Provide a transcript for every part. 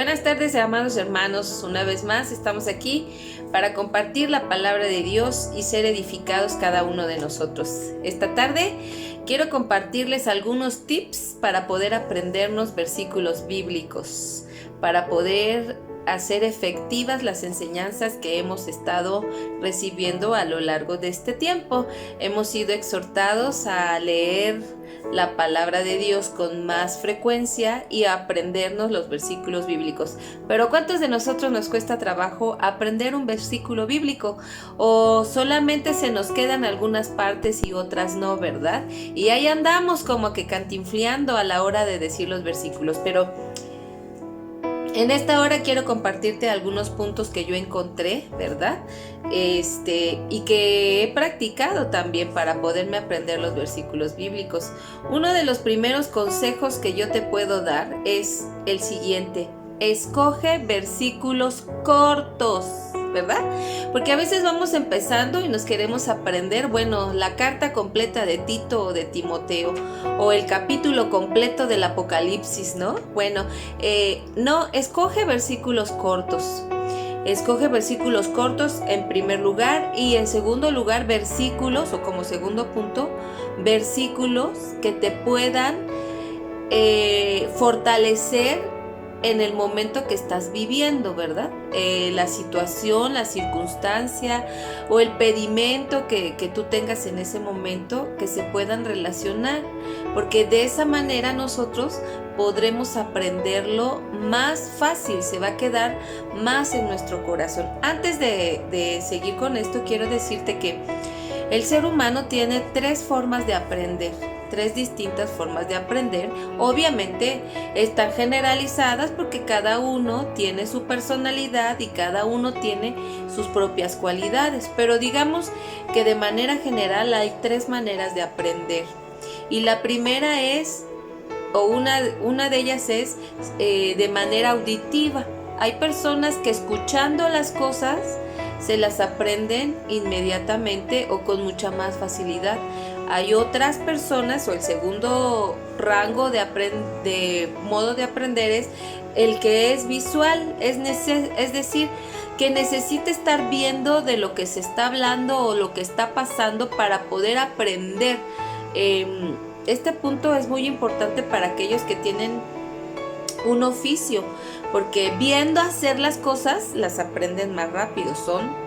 Buenas tardes, amados hermanos. Una vez más estamos aquí para compartir la palabra de Dios y ser edificados cada uno de nosotros. Esta tarde quiero compartirles algunos tips para poder aprendernos versículos bíblicos, para poder hacer efectivas las enseñanzas que hemos estado recibiendo a lo largo de este tiempo. Hemos sido exhortados a leer la palabra de Dios con más frecuencia y a aprendernos los versículos bíblicos. Pero ¿cuántos de nosotros nos cuesta trabajo aprender un versículo bíblico? O solamente se nos quedan algunas partes y otras no, ¿verdad? Y ahí andamos como que cantinfleando a la hora de decir los versículos. Pero en esta hora quiero compartirte algunos puntos que yo encontré, ¿verdad? Y que he practicado también para poderme aprender los versículos bíblicos. Uno de los primeros consejos que yo te puedo dar es el siguiente: escoge versículos cortos, ¿verdad? Porque a veces vamos empezando y nos queremos aprender, la carta completa de Tito o de Timoteo, o el capítulo completo del Apocalipsis, ¿no? No, escoge versículos cortos. Escoge versículos cortos en primer lugar, y en segundo lugar versículos, o como segundo punto, versículos que te puedan fortalecer en el momento que estás viviendo, ¿verdad? La situación, la circunstancia o el pedimento que tú tengas en ese momento, que se puedan relacionar, porque de esa manera nosotros podremos aprenderlo más fácil, se va a quedar más en nuestro corazón. Antes de seguir con esto, quiero decirte que el ser humano tiene tres formas de aprender. Tres distintas formas de aprender. Obviamente están generalizadas porque cada uno tiene su personalidad y cada uno tiene sus propias cualidades, pero digamos que de manera general hay tres maneras de aprender. Y la primera es, o una de ellas es de manera auditiva. Hay personas que escuchando las cosas se las aprenden inmediatamente o con mucha más facilidad. Hay otras personas, o el segundo rango de modo de aprender es el que es visual, es decir, que necesita estar viendo de lo que se está hablando o lo que está pasando para poder aprender. Este punto es muy importante para aquellos que tienen un oficio, porque viendo hacer las cosas las aprenden más rápido, son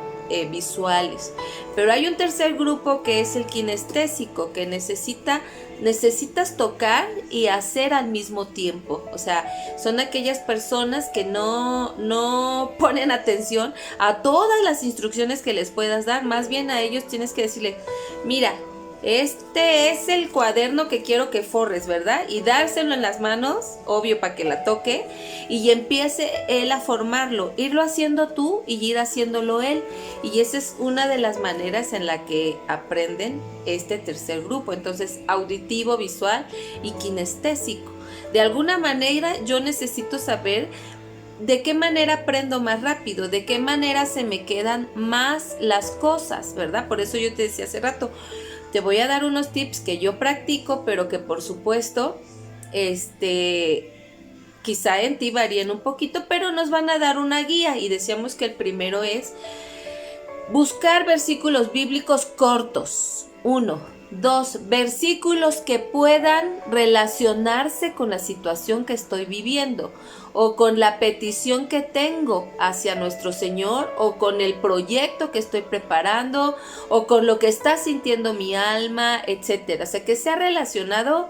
visuales. Pero hay un tercer grupo que es el kinestésico, que necesitas tocar y hacer al mismo tiempo. O sea, son aquellas personas que no ponen atención a todas las instrucciones que les puedas dar. Más bien a ellos tienes que decirle: mira, este es el cuaderno que quiero que forres, ¿verdad? Y dárselo en las manos, obvio, para que la toque y empiece él a formarlo, irlo haciendo tú y ir haciéndolo él. Y esa es una de las maneras en la que aprenden este tercer grupo. Entonces, auditivo, visual y kinestésico. De alguna manera yo necesito saber de qué manera aprendo más rápido, de qué manera se me quedan más las cosas, ¿verdad? Por eso yo te decía hace rato, te voy a dar unos tips que yo practico, pero que por supuesto, quizá en ti varíen un poquito, pero nos van a dar una guía. Y decíamos que el primero es buscar versículos bíblicos cortos. 1. 2. Versículos que puedan relacionarse con la situación que estoy viviendo, o con la petición que tengo hacia nuestro Señor, o con el proyecto que estoy preparando, o con lo que está sintiendo mi alma, etcétera. O sea, que sea relacionado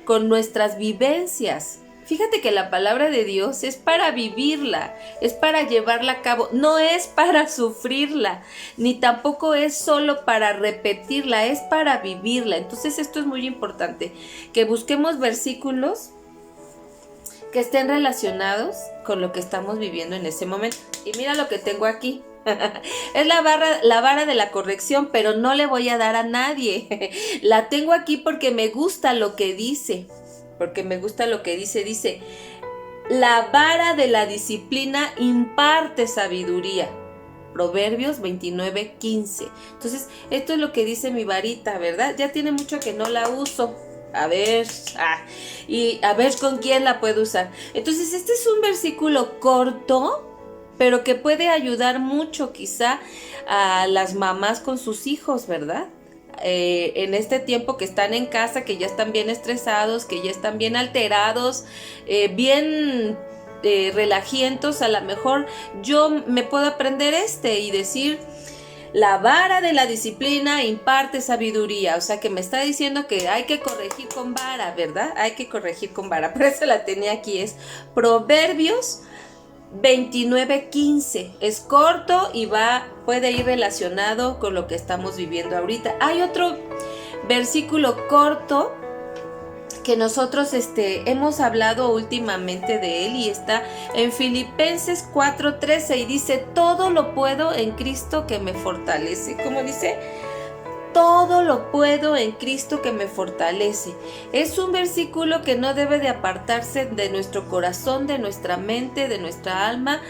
con nuestras vivencias. Fíjate que la palabra de Dios es para vivirla, es para llevarla a cabo, no es para sufrirla, ni tampoco es solo para repetirla, es para vivirla. Entonces esto es muy importante, que busquemos versículos que estén relacionados con lo que estamos viviendo en ese momento. Y mira lo que tengo aquí. Es la vara de la corrección, pero no le voy a dar a nadie. La tengo aquí porque me gusta lo que dice. Dice: la vara de la disciplina imparte sabiduría. Proverbios 29:15. Entonces, esto es lo que dice mi varita, ¿verdad? Ya tiene mucho que no la uso. A ver, y a ver con quién la puedo usar. Entonces, este es un versículo corto, pero que puede ayudar mucho quizá a las mamás con sus hijos, ¿verdad? En este tiempo que están en casa, que ya están bien estresados, que ya están bien alterados, bien relajientos, a lo mejor yo me puedo aprender y decir: la vara de la disciplina imparte sabiduría. O sea que me está diciendo que hay que corregir con vara, ¿verdad? Hay que corregir con vara. Por eso la tenía aquí. Es Proverbios 29:15. Es corto y puede ir relacionado con lo que estamos viviendo ahorita. Hay otro versículo corto que nosotros hemos hablado últimamente de él, y está en Filipenses 4:13, y dice: todo lo puedo en Cristo que me fortalece. ¿Cómo dice? Todo lo puedo en Cristo que me fortalece. Es un versículo que no debe de apartarse de nuestro corazón, de nuestra mente, de nuestra alma,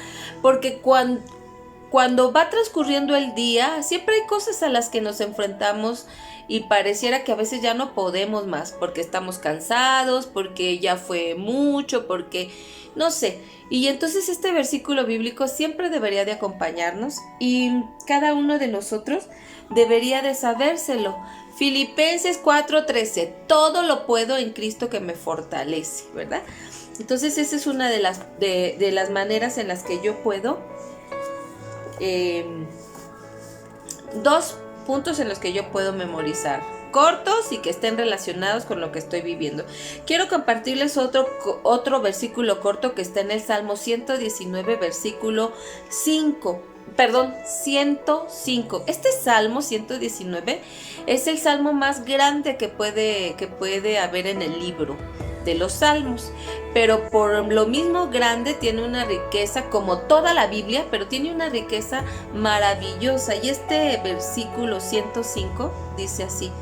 porque cuando va transcurriendo el día, siempre hay cosas a las que nos enfrentamos y pareciera que a veces ya no podemos más, porque estamos cansados, porque ya fue mucho, porque no sé. Y entonces este versículo bíblico siempre debería de acompañarnos, y cada uno de nosotros debería de sabérselo. Filipenses 4:13, todo lo puedo en Cristo que me fortalece, ¿verdad? Entonces esa es una de las maneras en las que yo puedo, dos puntos en los que yo puedo memorizar, cortos y que estén relacionados con lo que estoy viviendo. Quiero compartirles otro versículo corto que está en el Salmo 119, versículo 5. Perdón, 105. Este Salmo 119 es el salmo más grande que puede haber en el libro de los Salmos, pero por lo mismo grande tiene una riqueza, como toda la Biblia, pero tiene una riqueza maravillosa. Y este versículo 105 dice así: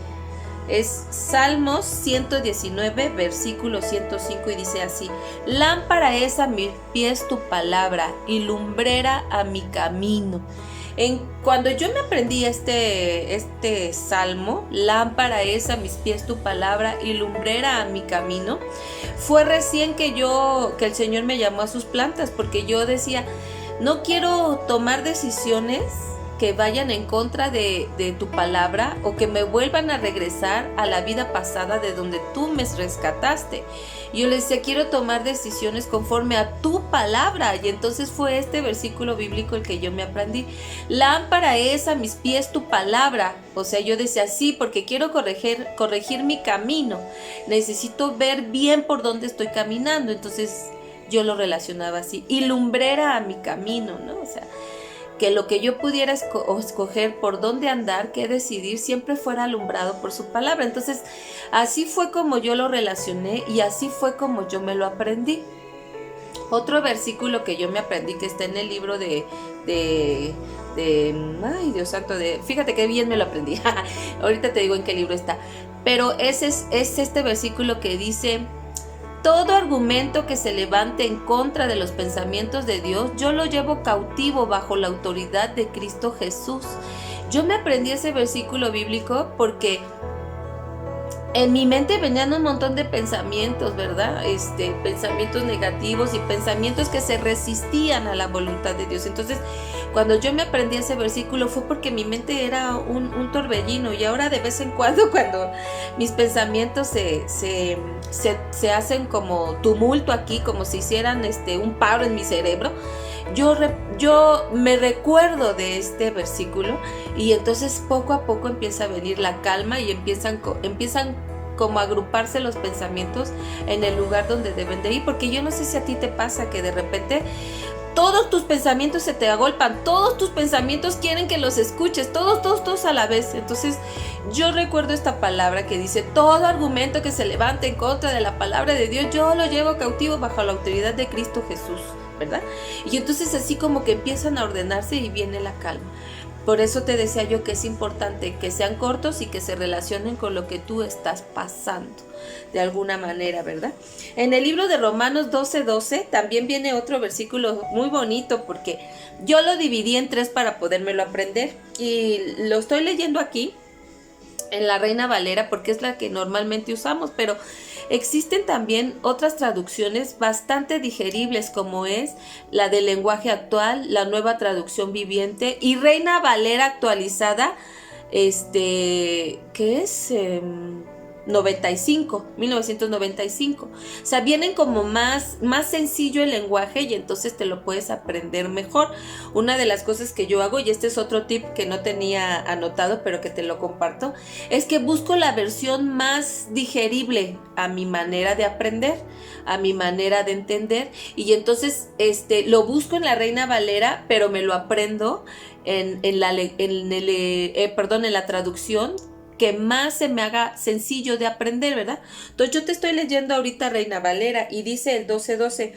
es Salmos 119, versículo 105, y dice así: lámpara es a mis pies tu palabra y lumbrera a mi camino. Cuando yo me aprendí este salmo, lámpara es a mis pies tu palabra y lumbrera a mi camino, fue recién que el Señor me llamó a sus plantas, porque yo decía: no quiero tomar decisiones que vayan en contra de tu palabra, o que me vuelvan a regresar a la vida pasada de donde tú me rescataste. Yo le decía: quiero tomar decisiones conforme a tu palabra. Y entonces fue este versículo bíblico el que yo me aprendí: lámpara es a mis pies tu palabra. O sea, yo decía: sí, porque quiero corregir mi camino, necesito ver bien por dónde estoy caminando. Entonces yo lo relacionaba así: y lumbrera a mi camino, ¿no? O sea, que lo que yo pudiera escoger por dónde andar, qué decidir, siempre fuera alumbrado por su palabra. Entonces, así fue como yo lo relacioné, y así fue como yo me lo aprendí. Otro versículo que yo me aprendí, que está en el libro ay, Dios santo, fíjate qué bien me lo aprendí. Ahorita te digo en qué libro está. Pero es este versículo que dice: todo argumento que se levante en contra de los pensamientos de Dios, yo lo llevo cautivo bajo la autoridad de Cristo Jesús. Yo me aprendí ese versículo bíblico porque en mi mente venían un montón de pensamientos, ¿verdad? Pensamientos negativos y pensamientos que se resistían a la voluntad de Dios. Entonces, cuando yo me aprendí ese versículo fue porque mi mente era un torbellino, y ahora de vez en cuando mis pensamientos se hacen como tumulto aquí, como si hicieran un paro en mi cerebro, yo me recuerdo de este versículo, y entonces poco a poco empieza a venir la calma, y empiezan como a agruparse los pensamientos en el lugar donde deben de ir. Porque yo no sé si a ti te pasa que de repente todos tus pensamientos se te agolpan, todos tus pensamientos quieren que los escuches, todos a la vez. Entonces yo recuerdo esta palabra que dice: todo argumento que se levante en contra de la palabra de Dios, yo lo llevo cautivo bajo la autoridad de Cristo Jesús, ¿verdad? Y entonces así como que empiezan a ordenarse y viene la calma. Por eso te decía yo que es importante que sean cortos y que se relacionen con lo que tú estás pasando de alguna manera, ¿verdad? En el libro de Romanos 12:12 también viene otro versículo muy bonito, porque yo lo dividí en 3 para podérmelo aprender, y lo estoy leyendo aquí. en la Reina Valera porque es la que normalmente usamos, pero existen también otras traducciones bastante digeribles como es la del lenguaje actual, la Nueva Traducción Viviente y Reina Valera actualizada, que es 1995. O sea, vienen como más sencillo el lenguaje y entonces te lo puedes aprender mejor. Una de las cosas que yo hago, y este es otro tip que no tenía anotado, pero que te lo comparto, es que busco la versión más digerible a mi manera de aprender, a mi manera de entender, y entonces lo busco en la Reina Valera, pero me lo aprendo en la traducción que más se me haga sencillo de aprender, ¿verdad? Entonces yo te estoy leyendo ahorita Reina Valera y dice el 12:12,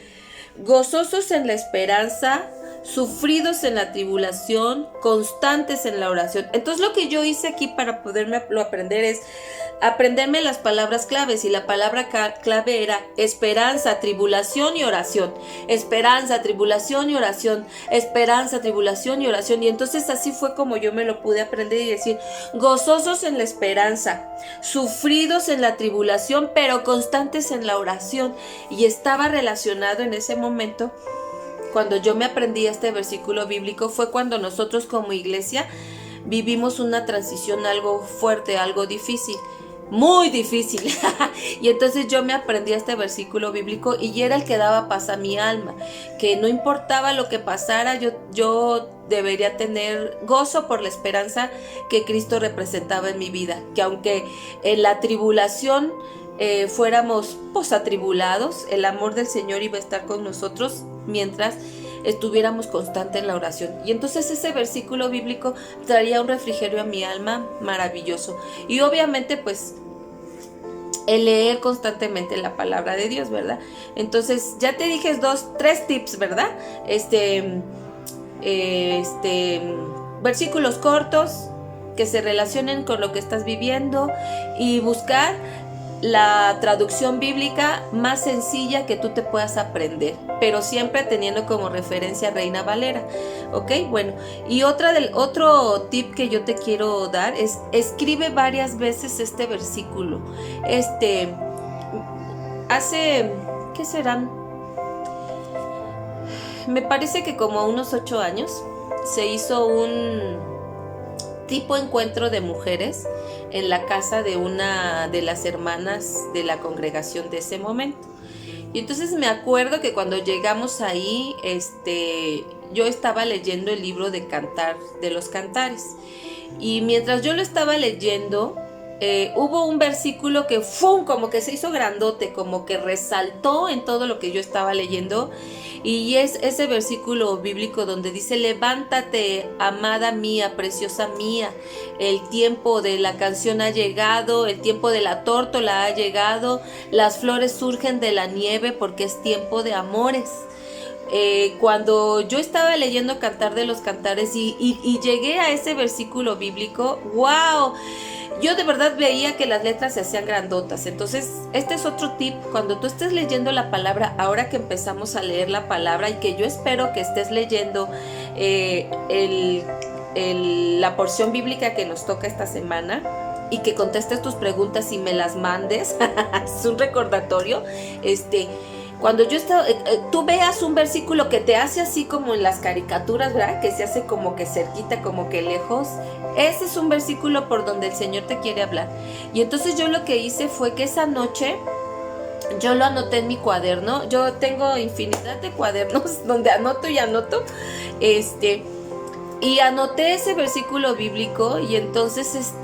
gozosos en la esperanza, sufridos en la tribulación, constantes en la oración. Entonces lo que yo hice aquí para poderme lo aprender es aprenderme las palabras claves, y la palabra clave era esperanza, tribulación y oración. Esperanza, tribulación y oración. Esperanza, tribulación y oración. Y entonces así fue como yo me lo pude aprender y decir, gozosos en la esperanza, sufridos en la tribulación, pero constantes en la oración. Y estaba relacionado en ese momento. Cuando yo me aprendí este versículo bíblico fue cuando nosotros como iglesia vivimos una transición algo fuerte, algo difícil, muy difícil. Y entonces yo me aprendí este versículo bíblico y era el que daba paz a mi alma, que no importaba lo que pasara, yo debería tener gozo por la esperanza que Cristo representaba en mi vida, que aunque en la tribulación fuéramos atribulados, el amor del Señor iba a estar con nosotros mientras estuviéramos constantes en la oración. Y entonces ese versículo bíblico traía un refrigerio a mi alma maravilloso. Y obviamente pues el leer constantemente la palabra de Dios, ¿verdad? Entonces ya te dije 3 tips, ¿verdad? Versículos cortos que se relacionen con lo que estás viviendo y buscar la traducción bíblica más sencilla que tú te puedas aprender, pero siempre teniendo como referencia Reina Valera, ¿ok? Bueno, y otro tip que yo te quiero dar es escribe varias veces este versículo. Hace, ¿qué serán? Me parece que como unos 8 años se hizo un tipo encuentro de mujeres en la casa de una de las hermanas de la congregación de ese momento. Y entonces me acuerdo que cuando llegamos ahí, yo estaba leyendo el libro de Cantar de los Cantares. Y mientras yo lo estaba leyendo, hubo un versículo que como que se hizo grandote, como que resaltó en todo lo que yo estaba leyendo. Y es ese versículo bíblico donde dice, levántate, amada mía, preciosa mía, el tiempo de la canción ha llegado, el tiempo de la tórtola ha llegado, las flores surgen de la nieve porque es tiempo de amores. Cuando yo estaba leyendo Cantar de los Cantares y llegué a ese versículo bíblico, ¡wow! Yo de verdad veía que las letras se hacían grandotas. Entonces, este es otro tip. Cuando tú estés leyendo la palabra, ahora que empezamos a leer la palabra y que yo espero que estés leyendo la porción bíblica que nos toca esta semana y que contestes tus preguntas y me las mandes, es un recordatorio, cuando tú veas un versículo que te hace así como en las caricaturas, ¿verdad? Que se hace como que cerquita, como que lejos. Ese es un versículo por donde el Señor te quiere hablar. Y entonces yo lo que hice fue que esa noche yo lo anoté en mi cuaderno. Yo tengo infinidad de cuadernos donde anoto y anoto. Y anoté ese versículo bíblico y entonces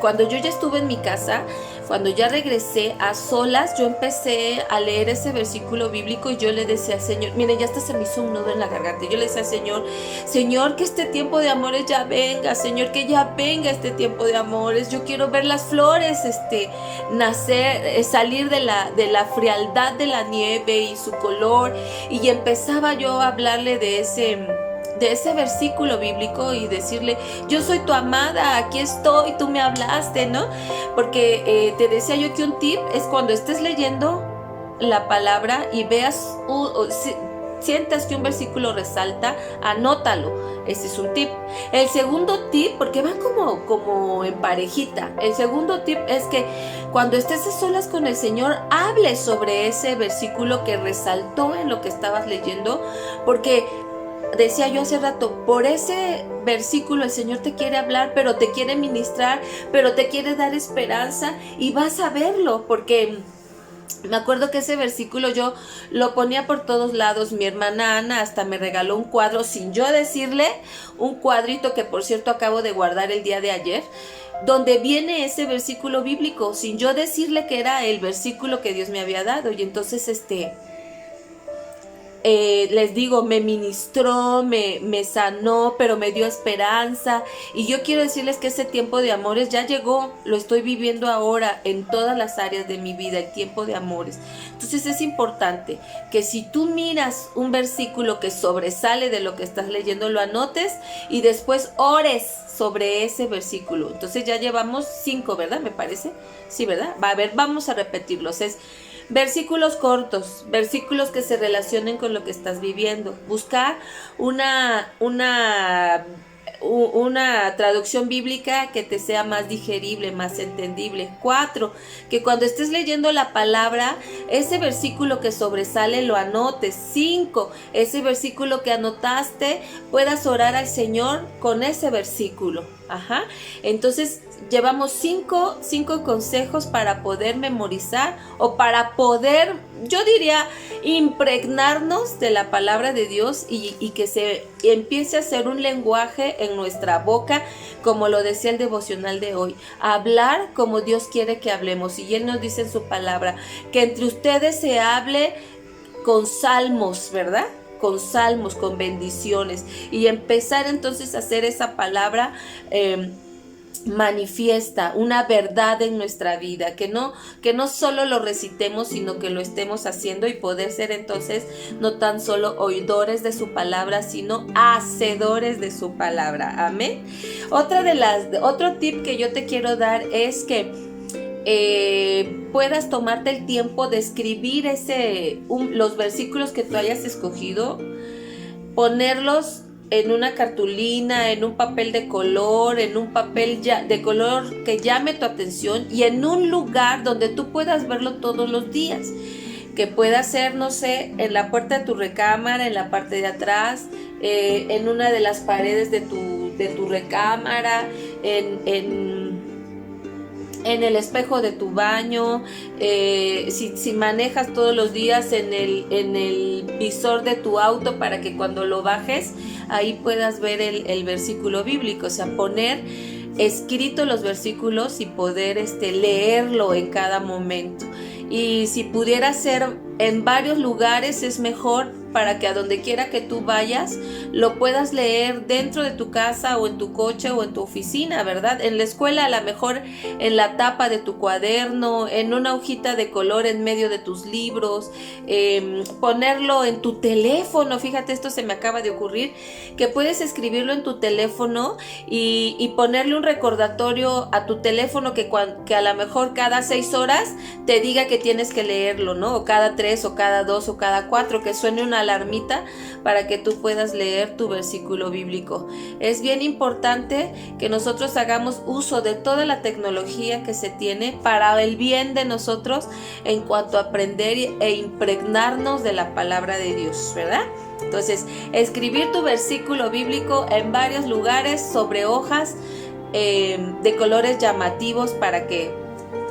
cuando yo ya estuve en mi casa, cuando ya regresé a solas, yo empecé a leer ese versículo bíblico y yo le decía al Señor, miren, ya hasta se me hizo un nudo en la garganta. Yo le decía al Señor, Señor, que este tiempo de amores ya venga, Señor, que ya venga este tiempo de amores. Yo quiero ver las flores nacer, salir de la frialdad de la nieve y su color. Y empezaba yo a hablarle de ese versículo bíblico y decirle, yo soy tu amada, aquí estoy, tú me hablaste, ¿no? Porque te decía yo que un tip es cuando estés leyendo la palabra y veas, sientas que un versículo resalta, anótalo. Ese es un tip. El segundo tip, porque van como en parejita. El segundo tip es que cuando estés a solas con el Señor, hable sobre ese versículo que resaltó en lo que estabas leyendo, porque decía yo hace rato, por ese versículo el Señor te quiere hablar, pero te quiere ministrar, pero te quiere dar esperanza, y vas a verlo, porque me acuerdo que ese versículo yo lo ponía por todos lados. Mi hermana Ana hasta me regaló un cuadro sin yo decirle, un cuadrito que por cierto acabo de guardar el día de ayer, donde viene ese versículo bíblico, sin yo decirle que era el versículo que Dios me había dado. Y entonces les digo, me ministró, me sanó, pero me dio esperanza. Y yo quiero decirles que ese tiempo de amores ya llegó, lo estoy viviendo ahora en todas las áreas de mi vida, el tiempo de amores. Entonces es importante que si tú miras un versículo que sobresale de lo que estás leyendo, lo anotes y después ores sobre ese versículo. Entonces ya llevamos 5, ¿verdad? Me parece. Sí, ¿verdad? A ver, vamos a repetirlos. Es versículos cortos, versículos que se relacionen con lo que estás viviendo. Buscar una traducción bíblica que te sea más digerible, más entendible. 4, que cuando estés leyendo la palabra, ese versículo que sobresale lo anotes. 5, ese versículo que anotaste, puedas orar al Señor con ese versículo. Entonces llevamos 5 consejos para poder memorizar, o para poder, yo diría, impregnarnos de la palabra de Dios y que se empiece a hacer un lenguaje en nuestra boca, como lo decía el devocional de hoy. Hablar como Dios quiere que hablemos. Y Él nos dice en su palabra que entre ustedes se hable con salmos, ¿verdad? Con salmos, con bendiciones, y empezar entonces a hacer esa palabra manifiesta, una verdad en nuestra vida, que no solo lo recitemos, sino que lo estemos haciendo, y poder ser entonces no tan solo oidores de su palabra, sino hacedores de su palabra. Amén. Otro tip que yo te quiero dar es que puedas tomarte el tiempo de escribir los versículos que tú hayas escogido, ponerlos en una cartulina, en un papel de color, en un papel de color que llame tu atención, y en un lugar donde tú puedas verlo todos los días, que pueda ser, no sé, en la puerta de tu recámara, en la parte de atrás, en una de las paredes de tu recámara, en el espejo de tu baño, si manejas todos los días, en el visor de tu auto, para que cuando lo bajes ahí puedas ver el versículo bíblico. O sea, poner escrito los versículos y poder leerlo en cada momento. Y si pudiera ser en varios lugares, es mejor, para que a donde quiera que tú vayas lo puedas leer, dentro de tu casa o en tu coche o en tu oficina, ¿verdad? En la escuela, a lo mejor en la tapa de tu cuaderno, en una hojita de color en medio de tus libros, ponerlo en tu teléfono. Fíjate, esto se me acaba de ocurrir, que puedes escribirlo en tu teléfono y ponerle un recordatorio a tu teléfono que a lo mejor cada 6 horas te diga que tienes que leerlo, ¿no? O cada 3, o cada 2, o cada 4, que suene una alarmita para que tú puedas leer tu versículo bíblico. Es bien importante que nosotros hagamos uso de toda la tecnología que se tiene para el bien de nosotros, en cuanto a aprender e impregnarnos de la palabra de Dios, ¿verdad? Entonces, escribir tu versículo bíblico en varios lugares, sobre hojas de colores llamativos, para que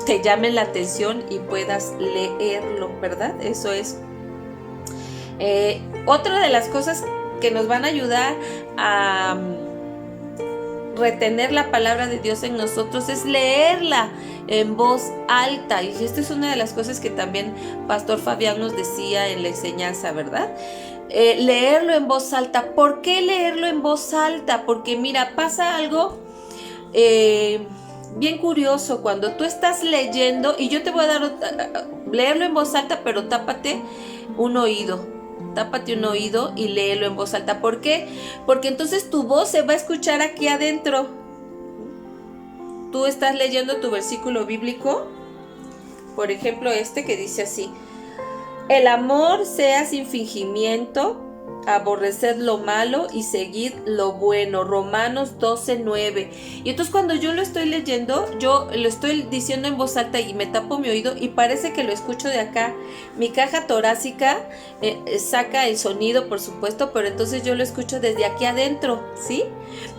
te llamen la atención y puedas leerlo, ¿verdad? Eso es. Otra de las cosas que nos van a ayudar a retener la palabra de Dios en nosotros es leerla en voz alta. Y esta es una de las cosas que también Pastor Fabián nos decía en la enseñanza, ¿verdad? Leerlo en voz alta. ¿Por qué leerlo en voz alta? Porque mira, pasa algo bien curioso cuando tú estás leyendo, y yo te voy a dar leerlo en voz alta, pero tápate un oído y léelo en voz alta. ¿Por qué? Porque entonces tu voz se va a escuchar aquí adentro. Tú estás leyendo tu versículo bíblico, por ejemplo que dice así: El amor sea sin fingimiento, aborreced lo malo y seguid lo bueno. Romanos 12:9. Y entonces cuando yo lo estoy leyendo, yo lo estoy diciendo en voz alta y me tapo mi oído y parece que lo escucho de acá. Mi caja torácica saca el sonido, por supuesto, pero entonces yo lo escucho desde aquí adentro, ¿sí?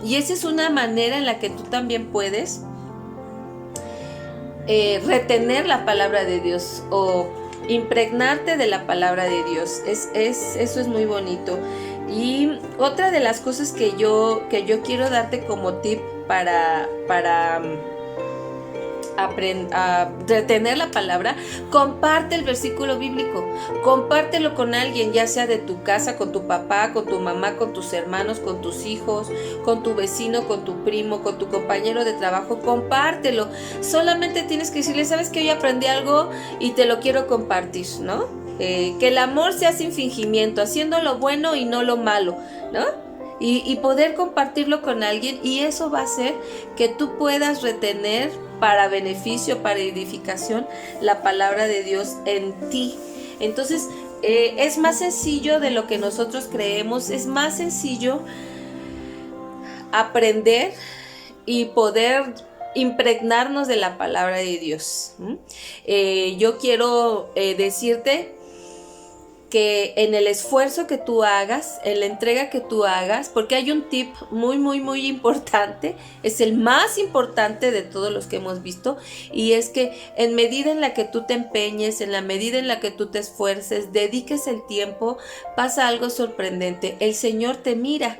Y esa es una manera en la que tú también puedes retener la palabra de Dios o impregnarte de la palabra de Dios. Eso es muy bonito. Y otra de las cosas que yo quiero darte como tip para retener la palabra, comparte el versículo bíblico, compártelo con alguien, ya sea de tu casa, con tu papá, con tu mamá, con tus hermanos, con tus hijos, con tu vecino, con tu primo, con tu compañero de trabajo, compártelo. Solamente tienes que decirle, sabes que hoy aprendí algo y te lo quiero compartir, ¿no? Que el amor sea sin fingimiento, haciendo lo bueno y no lo malo, ¿no? Y poder compartirlo con alguien, y eso va a hacer que tú puedas retener para beneficio, para edificación, la palabra de Dios en ti. Entonces, es más sencillo de lo que nosotros creemos, es más sencillo aprender y poder impregnarnos de la palabra de Dios. Yo quiero decirte que en el esfuerzo que tú hagas, en la entrega que tú hagas, porque hay un tip muy, muy, muy importante, es el más importante de todos los que hemos visto, y es que en medida en la que tú te empeñes, en la medida en la que tú te esfuerces, dediques el tiempo, pasa algo sorprendente. El Señor te mira,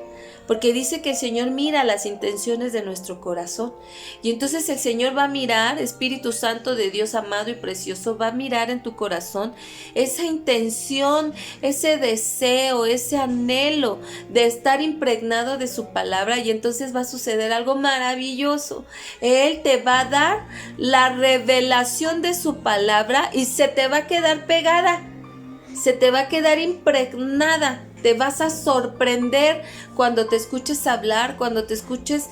porque dice que el Señor mira las intenciones de nuestro corazón. Y entonces el Señor va a mirar, Espíritu Santo de Dios amado y precioso, va a mirar en tu corazón esa intención, ese deseo, ese anhelo de estar impregnado de su palabra, y entonces va a suceder algo maravilloso. Él te va a dar la revelación de su palabra y se te va a quedar pegada, se te va a quedar impregnada. Te vas a sorprender cuando te escuches hablar, cuando te escuches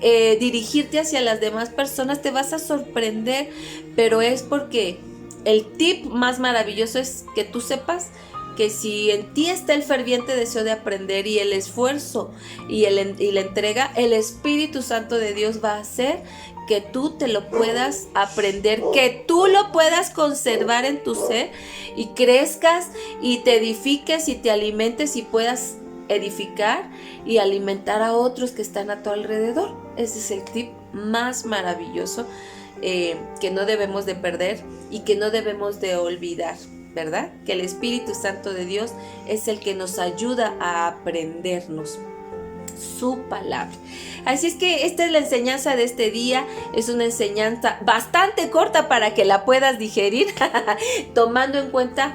dirigirte hacia las demás personas, te vas a sorprender, pero es porque el tip más maravilloso es que tú sepas que si en ti está el ferviente deseo de aprender y el esfuerzo y la entrega, el Espíritu Santo de Dios va a hacer que tú te lo puedas aprender, que tú lo puedas conservar en tu ser y crezcas y te edifiques y te alimentes y puedas edificar y alimentar a otros que están a tu alrededor. Ese es el tip más maravilloso que no debemos de perder y que no debemos de olvidar, ¿verdad? Que el Espíritu Santo de Dios es el que nos ayuda a aprendernos su palabra. Así es que esta es la enseñanza de este día. Es una enseñanza bastante corta para que la puedas digerir, tomando en cuenta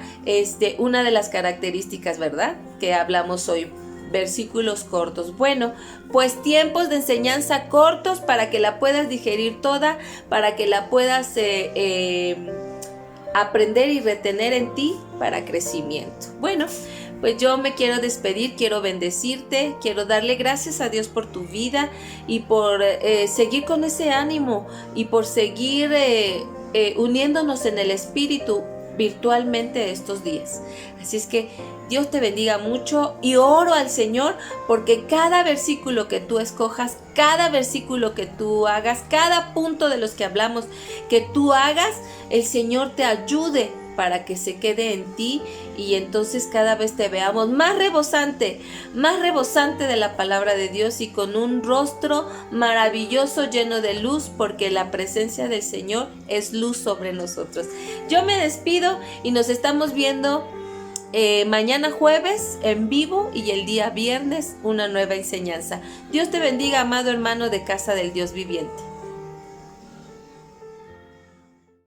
una de las características, ¿verdad?, que hablamos hoy. Versículos cortos. Bueno, pues tiempos de enseñanza cortos para que la puedas digerir toda, para que la puedas aprender y retener en ti para crecimiento. Bueno, pues yo me quiero despedir, quiero bendecirte, quiero darle gracias a Dios por tu vida y por seguir con ese ánimo y por seguir uniéndonos en el Espíritu virtualmente estos días. Así es que Dios te bendiga mucho y oro al Señor porque cada versículo que tú escojas, cada versículo que tú hagas, cada punto de los que hablamos que tú hagas, el Señor te ayude para que se quede en ti y entonces cada vez te veamos más rebosante de la palabra de Dios y con un rostro maravilloso lleno de luz, porque la presencia del Señor es luz sobre nosotros. Yo me despido y nos estamos viendo mañana jueves en vivo y el día viernes una nueva enseñanza. Dios te bendiga, amado hermano de Casa del Dios Viviente.